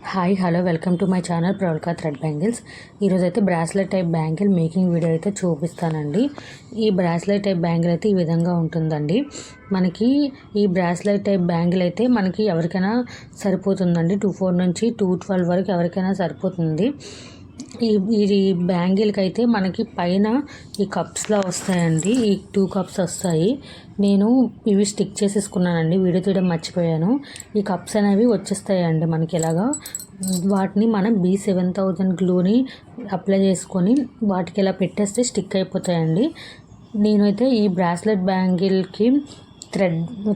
Hi hello welcome to my channel Pravalika thread bangles. ఈరోజైతే bracelet type bangle making video అయితే చూపిస్తానండి. ఈ bracelet type bangle అయితే ఈ విధంగా ఉంటుందండి. మనకి ఈ బ్రాస్లెట్ టైప్ బ్యాంగిల్ అయితే మనకి ఎవరికైనా సరిపోతుందండి. 24 నుంచి 212 వరకు ఎవరికైనా సరిపోతుంది. ఈ బ్యాంగిల్కి అయితే మనకి పైన ఈ కప్స్లా వస్తాయండి. ఈ 2 కప్స్ వస్తాయి. నేను ఇవి స్టిక్ చేసేసుకున్నానండి, వీడియో తీయడం మర్చిపోయాను. ఈ కప్స్ అనేవి వచ్చేస్తాయండి మనకి ఇలాగా. వాటిని మనం B7000 గ్లూని అప్లై చేసుకొని వాటికి ఇలా పెట్టేస్తే స్టిక్ అయిపోతాయండి. నేనైతే ఈ బ్రాస్లెట్ బ్యాంగిల్కి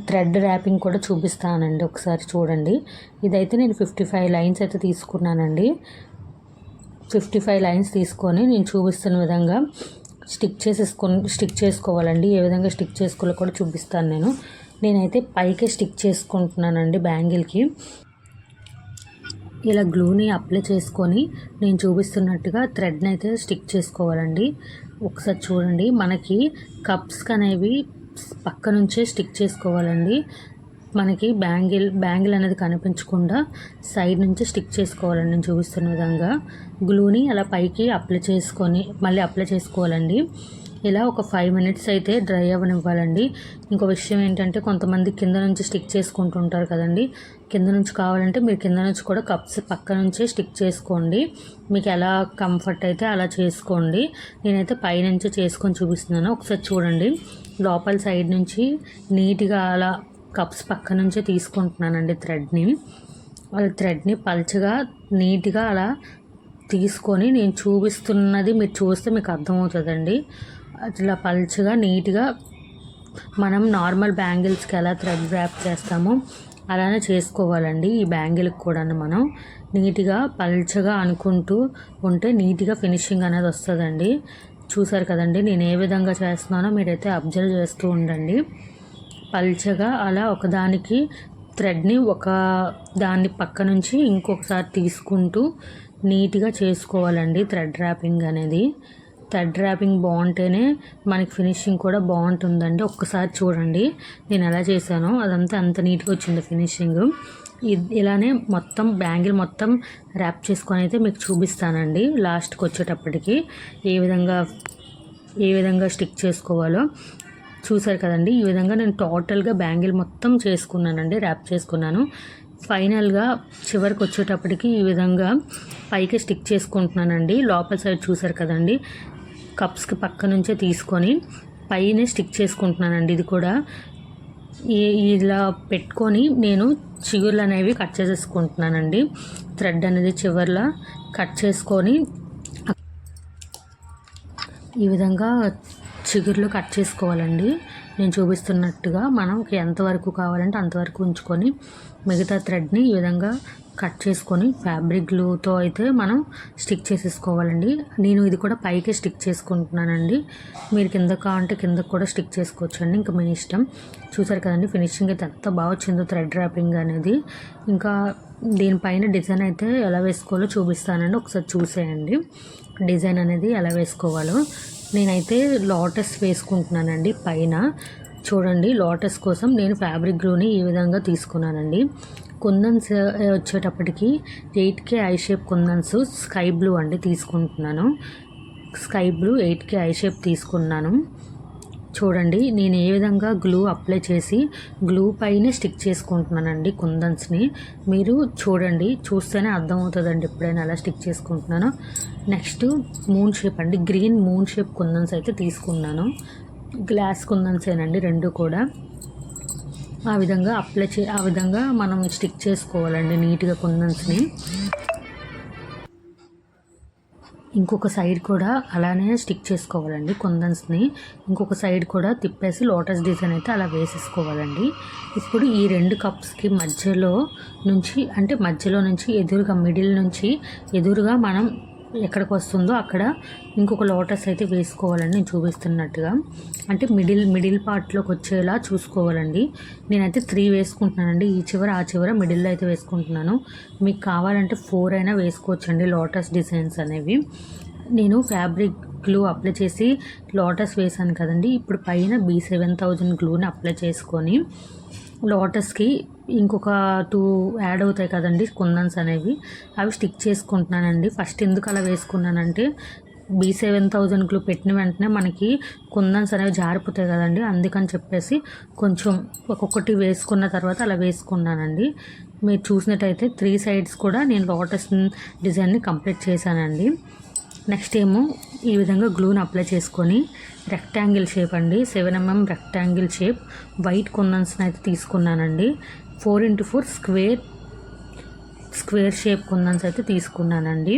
థ్రెడ్ ర్యాపింగ్ కూడా చూపిస్తానండి, ఒకసారి చూడండి. ఇదైతే నేను 55 లైన్స్ అయితే తీసుకున్నానండి. 55 లైన్స్ తీసుకొని నేను చూపిస్తున్న విధంగా స్టిక్ చేసుకోవాలండి. ఏ విధంగా స్టిక్ చేసుకోవాలో కూడా చూపిస్తాను. నేనైతే పైకే స్టిక్ చేసుకుంటున్నానండి బ్యాంగిల్కి. ఇలా గ్లూని అప్లై చేసుకొని నేను చూపిస్తున్నట్టుగా థ్రెడ్ని అయితే స్టిక్ చేసుకోవాలండి. ఒకసారి చూడండి, మనకి కప్స్కి అనేవి పక్క నుంచే స్టిక్ చేసుకోవాలండి. మనకి బ్యాంగిల్ అనేది కనిపించకుండా సైడ్ నుంచి స్టిక్ చేసుకోవాలండి. నేను చూపిస్తున్న విధంగా గ్లూని అలా పైకి అప్లై చేసుకొని మళ్ళీ అప్లై చేసుకోవాలండి. ఇలా ఒక 5 మినిట్స్ అయితే డ్రై అవ్వనివ్వాలండి. ఇంకో విషయం ఏంటంటే, కొంతమంది కింద నుంచి స్టిక్ చేసుకుంటుంటారు కదండి. కింద నుంచి కావాలంటే మీరు కింద నుంచి కూడా కప్స్ పక్క నుంచే స్టిక్ చేసుకోండి. మీకు ఎలా కంఫర్ట్ అయితే అలా చేసుకోండి. నేనైతే పైనుంచే చేసుకొని చూపిస్తున్నాను. ఒకసారి చూడండి, లోపల సైడ్ నుంచి నీట్గా అలా కప్స్ పక్క నుంచే తీసుకుంటున్నానండి థ్రెడ్ని పల్చగా నీట్గా అలా తీసుకొని నేను చూపిస్తున్నది మీరు చూస్తే మీకు అర్థమవుతుందండి. అట్లా పల్చగా నీట్గా మనం నార్మల్ బ్యాంగిల్స్కి ఎలా థ్రెడ్ ర్యాప్ చేస్తామో అలానే చేసుకోవాలండి. ఈ బ్యాంగిల్కి కూడా మనం నీట్గా పల్చగా అనుకుంటూ ఉంటే నీట్గా ఫినిషింగ్ అనేది వస్తుందండి. చూసారు కదండి, నేను ఏ విధంగా చేస్తున్నానో మీరైతే అబ్జర్వ్ చేస్తూ ఉండండి. పల్చగా అలా ఒకదానికి థ్రెడ్ని ఒక దాన్ని పక్క నుంచి ఇంకొకసారి తీసుకుంటూ నీట్గా చేసుకోవాలండి. థ్రెడ్ ర్యాపింగ్ బాగుంటేనే మనకి ఫినిషింగ్ కూడా బాగుంటుందండి. ఒక్కసారి చూడండి నేను ఎలా చేశానో, అదంతా అంత నీట్గా వచ్చింది ఫినిషింగ్. ఇలానే మొత్తం బ్యాంగిల్ మొత్తం ర్యాప్ చేసుకొని అయితే మీకు చూపిస్తానండి. లాస్ట్కి వచ్చేటప్పటికి ఏ విధంగా స్టిక్ చేసుకోవాలో. చూసారు కదండి, ఈ విధంగా నేను టోటల్గా బ్యాంగిల్ మొత్తం చేసుకున్నానండి, ర్యాప్ చేసుకున్నాను. ఫైనల్గా చివరికి వచ్చేటప్పటికి ఈ విధంగా పైకి స్టిక్ చేసుకుంటున్నానండి. లోపల సైడ్ చూసారు కదండి, కప్స్కి పక్క నుంచే తీసుకొని పైనే స్టిక్ చేసుకుంటున్నానండి. ఇది కూడా ఇలా పెట్టుకొని నేను చిగుర్లు అనేవి కట్ చేసేసుకుంటున్నానండి. థ్రెడ్ అనేది చివర్లా కట్ చేసుకొని ఈ విధంగా చిగుర్లు కట్ చేసుకోవాలండి. నేను చూపిస్తున్నట్టుగా మనకి ఎంతవరకు కావాలంటే అంతవరకు ఉంచుకొని మిగతా థ్రెడ్ని ఈ విధంగా కట్ చేసుకొని ఫ్యాబ్రిక్ గ్లూతో అయితే మనం స్టిక్ చేసేసుకోవాలండి. నేను ఇది కూడా పైకే స్టిక్ చేసుకుంటున్నానండి. మీరు కింద కావాలంటే కిందకు కూడా స్టిక్ చేసుకోవచ్చండి, ఇంకా మీ ఇష్టం. చూసారు కదండి, ఫినిషింగ్ అయితే ఎంత బాగా వచ్చిందో థ్రెడ్ ర్యాపింగ్ అనేది. ఇంకా దీనిపైన డిజైన్ అయితే ఎలా వేసుకోవాలో చూపిస్తానండి, ఒకసారి చూసేయండి డిజైన్ అనేది ఎలా వేసుకోవాలో. నేనైతే లోటస్ వేసుకుంటున్నానండి పైన. చూడండి, లోటస్ కోసం నేను ఫ్యాబ్రిక్ గ్లూని ఈ విధంగా తీసుకున్నానండి. కుందన్స్ వచ్చేటప్పటికి 8K I shape kundans sky blue అండి తీసుకుంటున్నాను. Sky blue 8K I shape తీసుకున్నాను. చూడండి, నేను ఏ విధంగా గ్లూ అప్లై చేసి గ్లూ పైనే స్టిక్ చేసుకుంటున్నానండి కుందన్స్ని. మీరు చూడండి, చూస్తేనే అర్థమవుతుందండి ఎప్పుడైనా ఎలా స్టిక్ చేసుకుంటున్నానో. నెక్స్ట్ మూన్ షేప్ అండి, గ్రీన్ మూన్ షేప్ కుందన్స్ అయితే తీసుకున్నాను. గ్లాస్ కుందన్సేనండి రెండు కూడా. ఆ విధంగా మనం స్టిక్ చేసుకోవాలండి నీట్గా కుందన్స్ని. ఇంకొక సైడ్ కూడా అలానే స్టిక్ చేసుకోవాలండి కుందన్స్ని. ఇంకొక సైడ్ కూడా తిప్పేసి లోటస్ డిజైన్ అయితే అలా వేసేసుకోవాలండి. ఇప్పుడు ఈ 2 కప్స్కి మధ్యలో నుంచి ఎదురుగా మిడిల్ నుంచి ఎదురుగా మనం ఎక్కడికి వస్తుందో అక్కడ ఇంకొక లోటస్ అయితే వేసుకోవాలండి. నేను చూపిస్తున్నట్టుగా అంటే మిడిల్ పార్ట్లోకి వచ్చేలా చూసుకోవాలండి. నేనైతే 3 వేసుకుంటున్నానండి. ఈ చివర ఆ చివర మిడిల్లో అయితే వేసుకుంటున్నాను. మీకు కావాలంటే 4 అయినా వేసుకోవచ్చండి లోటస్ డిజైన్స్ అనేవి. నేను ఫ్యాబ్రిక్ గ్లూ అప్లై చేసి లోటస్ వేసాను కదండి. ఇప్పుడు పైన B7000 గ్లూని అప్లై చేసుకొని లోటస్కి ఇంకొక 2 యాడ్ అవుతాయి కదండి కుందన్స్ అనేవి, అవి స్టిక్ చేసుకుంటున్నానండి. ఫస్ట్ ఎందుకు అలా వేసుకున్నానంటే B7000 గ్లూ పెట్టిన వెంటనే మనకి కుందన్స్ అనేవి జారిపోతాయి కదండి, అందుకని చెప్పేసి కొంచెం ఒక్కొక్కటి వేసుకున్న తర్వాత అలా వేసుకున్నానండి. మీరు చూసినట్టయితే 3 సైడ్స్ కూడా నేను లోటస్ డిజైన్ని కంప్లీట్ చేశానండి. నెక్స్ట్ ఏమో ఈ విధంగా గ్లూని అప్లై చేసుకొని రెక్టాంగిల్ షేప్ అండి, 7mm రెక్టాంగిల్ షేప్ వైట్ కుందన్స్ని అయితే తీసుకున్నానండి. 4x4 స్క్వేర్ షేప్ కుందన్స్ అయితే తీసుకున్నానండి.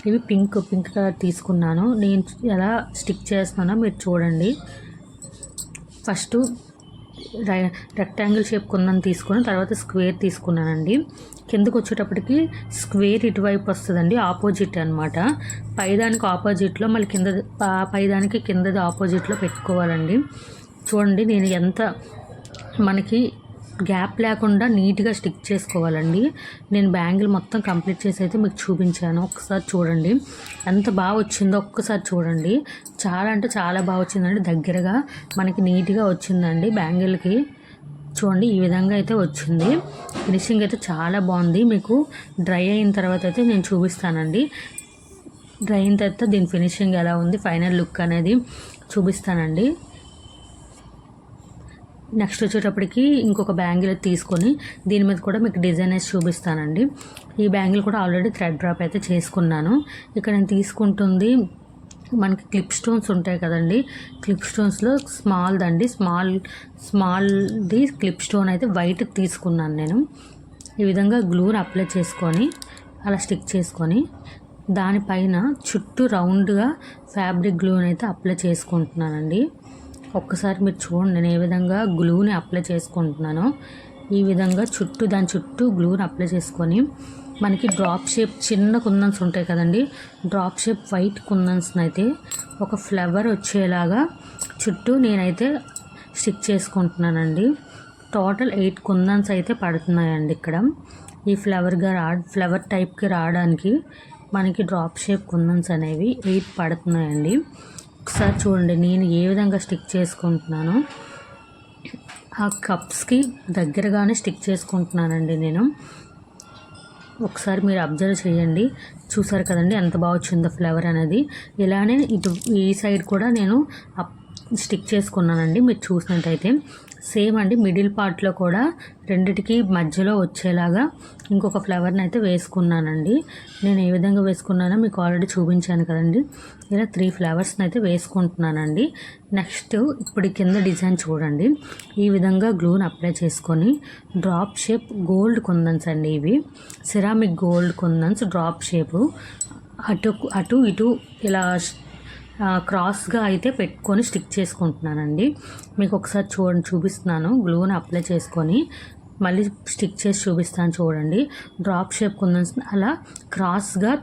ఇవి పింక్ కలర్ తీసుకున్నాను. నేను ఎలా స్టిక్ చేస్తున్నానో మీరు చూడండి. ఫస్ట్ రెక్టాంగిల్ షేప్ కుందన్ తీసుకుని తర్వాత స్క్వేర్ తీసుకున్నానండి. కిందకు వచ్చేటప్పటికి స్క్వేర్ ఇటువైపు వస్తుందండి, ఆపోజిట్ అనమాట. పైదానికి ఆపోజిట్లో మళ్ళీ పైదానికి కిందది ఆపోజిట్లో పెట్టుకోవాలండి. చూడండి నేను ఎంత మనకి గ్యాప్ లేకుండా నీట్గా స్టిక్ చేసుకోవాలండి. నేను బ్యాంగిల్ మొత్తం కంప్లీట్ చేసి అయితే మీకు చూపించాను. ఒకసారి చూడండి ఎంత బాగా వచ్చిందో, ఒక్కసారి చూడండి. చాలా అంటే చాలా బాగా వచ్చిందండి, దగ్గరగా మనకి నీట్గా వచ్చిందండి బ్యాంగిల్కి. చూడండి ఈ విధంగా అయితే వచ్చింది. ఫినిషింగ్ అయితే చాలా బాగుంది. మీకు డ్రై అయిన తర్వాత అయితే నేను చూపిస్తానండి. డ్రై అయిన తర్వాత దీని ఫినిషింగ్ ఎలా ఉంది, ఫైనల్ లుక్ అనేది చూపిస్తానండి. నెక్స్ట్ వచ్చేటప్పటికి ఇంకొక బ్యాంగిల్ తీసుకొని దీని మీద కూడా మీకు డిజైన్ వేసి చూపిస్తానండి. ఈ బ్యాంగిల్ కూడా ఆల్రెడీ థ్రెడ్ డ్రాప్ అయితే చేసుకున్నాను. ఇక్కడ నేను తీసుకుంటుంది మనకి క్లిప్ స్టోన్స్ ఉంటాయి కదండి, క్లిప్ స్టోన్స్లో స్మాల్ది క్లిప్ స్టోన్ అయితే వైట్ తీసుకున్నాను నేను. ఈ విధంగా గ్లూని అప్లై చేసుకొని అలా స్టిక్ చేసుకొని దానిపైన చుట్టూ రౌండ్గా ఫ్యాబ్రిక్ గ్లూని అయితే అప్లై చేసుకుంటున్నానండి. ఒక్కసారి మీరు చూడండి నేను ఏ విధంగా గ్లూని అప్లై చేసుకుంటున్నానో. ఈ విధంగా దాని చుట్టూ గ్లూని అప్లై చేసుకొని మనకి డ్రాప్ షేప్ చిన్న కుందన్స్ ఉంటాయి కదండి, డ్రాప్ షేప్ వైట్ కుందన్స్ని అయితే ఒక ఫ్లవర్ వచ్చేలాగా చుట్టూ నేనైతే స్టిక్ చేసుకుంటున్నానండి. టోటల్ 8 కుందన్స్ అయితే పడుతున్నాయండి ఇక్కడ. ఈ ఫ్లవర్ టైప్కి రావడానికి మనకి డ్రాప్ షేప్ కుందన్స్ అనేవి 8 పడుతున్నాయండి. ఒకసారి చూడండి నేను ఏ విధంగా స్టిక్ చేసుకుంటున్నానో. ఆ కప్స్కి దగ్గరగానే స్టిక్ చేసుకుంటున్నానండి నేను. ఒకసారి మీరు అబ్జర్వ్ చేయండి. చూసారు కదండి ఎంత బాగా వచ్చిందో ఫ్లవర్ అనేది. ఇలానే ఈ సైడ్ కూడా నేను స్టిక్ చేసుకున్నానండి. మీరు చూసినట్టయితే సేమ్ అండి, మిడిల్ పార్ట్లో కూడా రెండిటికి మధ్యలో వచ్చేలాగా ఇంకొక ఫ్లవర్ని అయితే వేసుకున్నానండి. నేను ఏ విధంగా వేసుకున్నానో మీకు ఆల్రెడీ చూపించాను కదండి. ఇలా 3 ఫ్లవర్స్ని అయితే వేసుకుంటున్నానండి. నెక్స్ట్ ఇప్పుడు కింద డిజైన్ చూడండి. ఈ విధంగా గ్లూని అప్లై చేసుకొని డ్రాప్ షేప్ గోల్డ్ కుందన్స్ అండి, ఇవి సిరామిక్ గోల్డ్ కుందన్స్ డ్రాప్ షేపు అటు ఇటు ఇలా క్రాస్గా అయితే పెట్టుకొని స్టిక్ చేసుకుంటున్నానండి. మీకు ఒకసారి చూపిస్తున్నాను. గ్లూని అప్లై చేసుకొని మళ్ళీ స్టిక్ చేసి చూపిస్తాను చూడండి. డ్రాప్ షేప్ కుందన్స్ అలా క్రాస్గా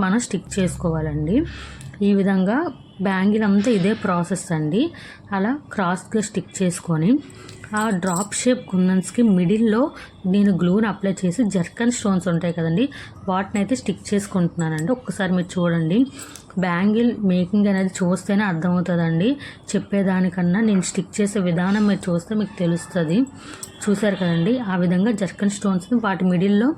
మనం స్టిక్ చేసుకోవాలండి. ఈ విధంగా బ్యాంగిల్ అంతా ఇదే ప్రాసెస్ అండి. అలా క్రాస్గా స్టిక్ చేసుకొని ఆ డ్రాప్ షేప్ కుందన్స్కి మిడిల్లో నేను గ్లూని అప్లై చేసి జర్కన్ స్టోన్స్ ఉంటాయి కదండి, వాటిని అయితే స్టిక్ చేసుకుంటున్నానండి. ఒక్కసారి మీరు చూడండి. బ్యాంగిల్ మేకింగ్ అనేది చూస్తేనే అర్థమవుతుందండి, చెప్పేదానికన్నా నేను స్టిక్ చేసే విధానం మీరు చూస్తే మీకు తెలుస్తుంది. చూసారు కదండి, ఆ విధంగా జర్కన్ స్టోన్స్ని వాటి మిడిల్లో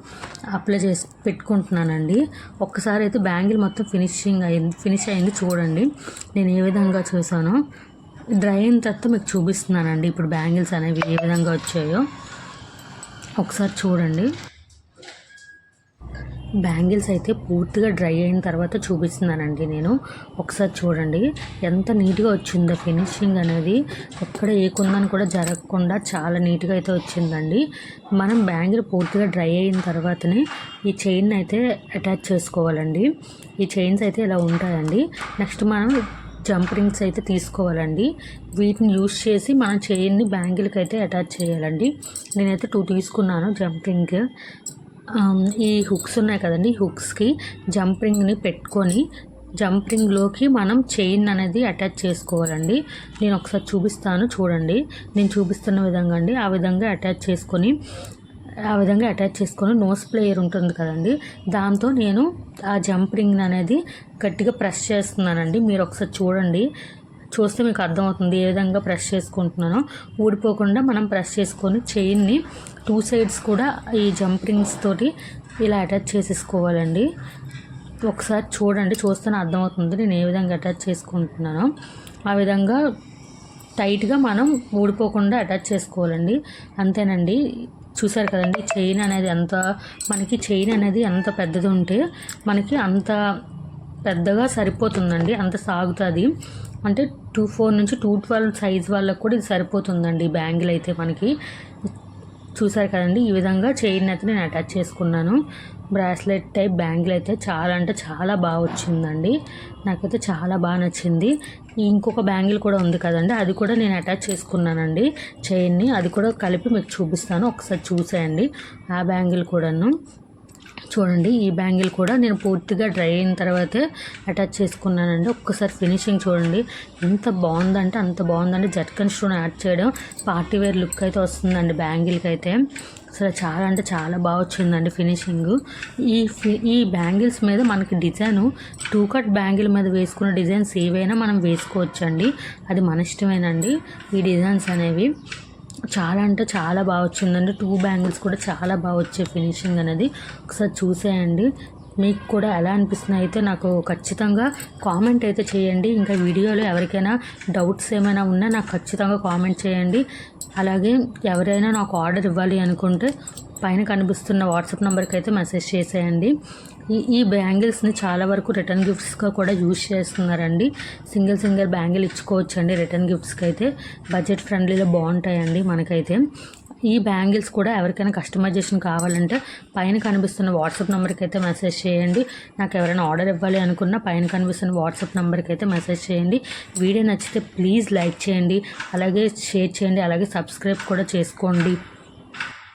అప్లై చేసి పెట్టుకుంటున్నానండి. ఒక్కసారి అయితే బ్యాంగిల్ మొత్తం ఫినిష్ అయింది చూడండి నేను ఏ విధంగా చూసానో. డ్రై అయిన తర్వాత మీకు చూపిస్తున్నానండి ఇప్పుడు బ్యాంగిల్స్ అనేవి ఏ విధంగా వచ్చాయో. ఒకసారి చూడండి. బ్యాంగిల్స్ అయితే పూర్తిగా డ్రై అయిన తర్వాత చూపిస్తున్నానండి నేను. ఒకసారి చూడండి ఎంత నీట్గా వచ్చిందో ఫినిషింగ్ అనేది. ఎక్కడ ఏ కుందని కూడా జరగకుండా చాలా నీట్గా అయితే వచ్చిందండి. మనం బ్యాంగిల్ పూర్తిగా డ్రై అయిన తర్వాతనే ఈ చైన్ అయితే అటాచ్ చేసుకోవాలండి. ఈ చైన్స్ అయితే ఇలా ఉంటాయండి. నెక్స్ట్ మనం జంప్ రింగ్స్ అయితే తీసుకోవాలండి. వీటిని యూజ్ చేసి మనం చైన్ని బ్యాంగిల్కి అయితే అటాచ్ చేయాలండి. నేనైతే 2 తీసుకున్నాను జంప్ రింగ్. ఈ హుక్స్ ఉన్నాయి కదండి, ఈ హుక్స్కి జంప్ రింగ్ని పెట్టుకొని జంప్ రింగ్లోకి మనం చైన్ అనేది అటాచ్ చేసుకోవాలండి. నేను ఒకసారి చూపిస్తాను చూడండి. నేను చూపిస్తున్న విధంగా అండి ఆ విధంగా అటాచ్ చేసుకొని నోస్ ప్లేయర్ ఉంటుంది కదండి, దాంతో నేను ఆ జంప్ రింగ్ అనేది గట్టిగా ప్రెస్ చేస్తున్నానండి. మీరు ఒకసారి చూడండి. చూస్తే మీకు అర్థమవుతుంది ఏ విధంగా ప్రెస్ చేసుకుంటున్నానో. ఊడిపోకుండా మనం ప్రెస్ చేసుకొని చైన్ని 2 సైడ్స్ కూడా ఈ జంప్ రింగ్స్ తోటి ఇలా అటాచ్ చేసేసుకోవాలండి. ఒకసారి చూడండి, చూస్తేనే అర్థమవుతుంది నేను ఏ విధంగా అటాచ్ చేసుకుంటున్నానో. ఆ విధంగా టైట్గా మనం ఊడిపోకుండా అటాచ్ చేసుకోవాలండి. అంతేనండి. చూసారు కదండి చైన్ అనేది మనకి చైన్ అనేది ఎంత పెద్దది ఉంటే మనకి అంత పెద్దగా సరిపోతుందండి, అంత సాగుతుంది. అంటే 2.4 నుంచి 2.12 సైజ్ వాళ్ళకు కూడా ఇది సరిపోతుందండి బ్యాంగిల్ అయితే మనకి. చూసారు కదండి ఈ విధంగా చైన్ అయితే నేను అటాచ్ చేసుకున్నాను. బ్రాస్లెట్ టైప్ బ్యాంగిల్ అయితే చాలా అంటే చాలా బాగా వచ్చిందండి, నాకైతే చాలా బాగా నచ్చింది. ఇంకొక బ్యాంగిల్ కూడా ఉంది కదండి, అది కూడా నేను అటాచ్ చేసుకున్నానండి చైన్ని. అది కూడా కలిపి మీకు చూపిస్తాను, ఒకసారి చూసేయండి. ఆ బ్యాంగిల్ కూడాను చూడండి. ఈ బ్యాంగిల్ కూడా నేను పూర్తిగా డ్రై అయిన తర్వాతే అటాచ్ చేసుకున్నానండి. ఒక్కసారి ఫినిషింగ్ చూడండి ఎంత బాగుందంటే అంత బాగుందండి. జట్కన్ స్టోన్ యాడ్ చేయడం పార్టీ వేర్ లుక్ అయితే వస్తుందండి బ్యాంగిల్కి అయితే. అసలు చాలా అంటే చాలా బాగా వచ్చిందండి ఫినిషింగ్. ఈ బ్యాంగిల్స్ మీద మనకి డిజైను 2 కట్ బ్యాంగిల్ మీద వేసుకున్న డిజైన్స్ ఏవైనా మనం వేసుకోవచ్చండి, అది మన ఇష్టమేనండి. ఈ డిజైన్స్ అనేవి చాలా అంటే చాలా బాగా వచ్చిందండి. 2 బ్యాంగిల్స్ కూడా చాలా బాగా వచ్చే ఫినిషింగ్ అనేది. ఒకసారి చూసేయండి, మీకు కూడా ఎలా అనిపిస్తుంది అయితే నాకు ఖచ్చితంగా కామెంట్ అయితే చేయండి. ఇంకా వీడియోలో ఎవరికైనా డౌట్స్ ఏమైనా ఉన్నా నాకు ఖచ్చితంగా కామెంట్ చేయండి. అలాగే ఎవరైనా నాకు ఆర్డర్ ఇవ్వాలి అనుకుంటే పైన కనిపిస్తున్న వాట్సాప్ నెంబర్కి అయితే మెసేజ్ చేసేయండి. ఈ బ్యాంగిల్స్ని చాలా వరకు రిటర్న్ గిఫ్ట్స్గా కూడా యూజ్ చేస్తున్నారండి. సింగిల్ బ్యాంగిల్ ఇచ్చుకోవచ్చండి రిటర్న్ గిఫ్ట్స్కి అయితే. బడ్జెట్ ఫ్రెండ్లీలో బాగుంటాయండి మనకైతే. ఈ బ్యాంగిల్స్ కూడా ఎవరికైనా కస్టమైజేషన్ కావాలంటే పైన కనిపిస్తున్న వాట్సాప్ నెంబర్కి అయితే మెసేజ్ చేయండి. నాకు ఎవరైనా ఆర్డర్ ఇవ్వాలి అనుకున్నా పైన కనిపిస్తున్న వాట్సాప్ నెంబర్కి అయితే మెసేజ్ చేయండి. వీడియో నచ్చితే ప్లీజ్ లైక్ చేయండి, అలాగే షేర్ చేయండి, అలాగే సబ్స్క్రైబ్ కూడా చేసుకోండి.